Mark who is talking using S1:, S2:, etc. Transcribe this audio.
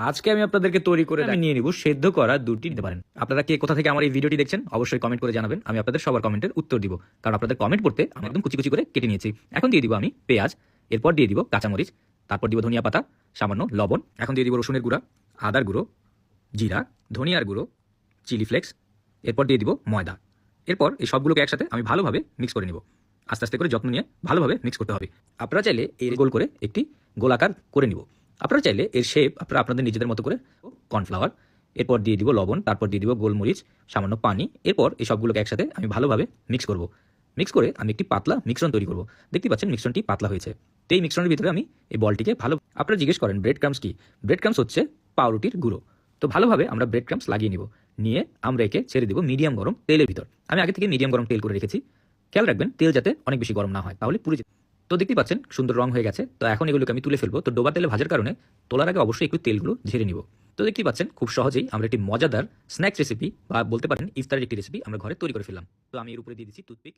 S1: আজকে আমি আপনাদেরকে তৈরি করে আমি নিয়ে নিব সেদ্ধ করা দুটি নিতে পারেন। আপনারা কে কোথা থেকে আমার এই ভিডিওটি দেখছেন অবশ্যই কমেন্ট করে জানাবেন। আমি আপনাদের সবার কমেন্টের উত্তর দিব, কারণ আপনাদের কমেন্ট পড়তে আমি একদম কুচি কুচি করে কেটে নিয়েছি। এখন দিয়ে দিব আমি পেঁয়াজ, এরপর দিয়ে দিব কাঁচামরিচ, তারপর দিব ধনিয়া পাতা, সামান্য লবণ, এখন দিয়ে দিব রসুনের গুঁড়া, আদার গুঁড়ো, জিরা, ধনিয়ার গুঁড়ো, চিলি ফ্লেক্স, এরপর দিয়ে দিব ময়দা। এরপর এই সবগুলোকে একসাথে আমি ভালোভাবে মিক্স করে নিব। আস্তে আস্তে করে যত্ন নিয়ে ভালোভাবে মিক্স করতে হবে। আপনারা চাইলে এর গোল করে একটি গোলাকার করে নিব। আপনারা চাইলে এর শেপ আপনারা আপনাদের নিজেদের মতো করে কর্নফ্লাওয়ার, এরপর দিয়ে দিব লবণ, তারপর দিয়ে দিব গোলমরিচ, সামান্য পানি। এরপর এই সবগুলোকে একসাথে আমি ভালোভাবে মিক্স করব। মিক্স করে আমি একটি পাতলা মিশ্রণ তৈরি করব। দেখতে পাচ্ছেন মিশ্রণটি পাতলা হয়েছে। তো এই মিশ্রণের ভিতরে আমি এই বলটিকে ভালো, আপনারা জিজ্ঞেস করেন ব্রেড ক্রামস কি? ব্রেড ক্রামস হচ্ছে পাউরুটির গুঁড়ো। তো ভালোভাবে আমরা ব্রেড ক্রামস লাগিয়ে নিব, নিয়ে আমরা একে ছেড়ে দিব মিডিয়াম গরম তেলের ভিতর। আমি আগে থেকে মিডিয়াম গরম তেল করে রেখেছি। খেয়াল রাখবেন তেল যাতে অনেক বেশি গরম না হয়, তাহলে পুড়ে যেতে। তো দেখতে পাচ্ছেন সুন্দর রং হয়ে গেছে। তো এখন এগুলোকে আমি তুলে ফেলবো। তো ডোবা তেলে ভাজার কারণে তোলার আগে অবশ্যই একটু তেলগুলো ঝেড়ে নিব। তো দেখতে পাচ্ছেন খুব সহজেই আমরা একটি মজাদার স্ন্যাক্স রেসিপি বা বলতে পারেন ইফতারের একটি রেসিপি আমরা ঘরে তৈরি করে ফেললাম। তো আমি এর উপরে দিয়ে দিচ্ছি টুথপিক।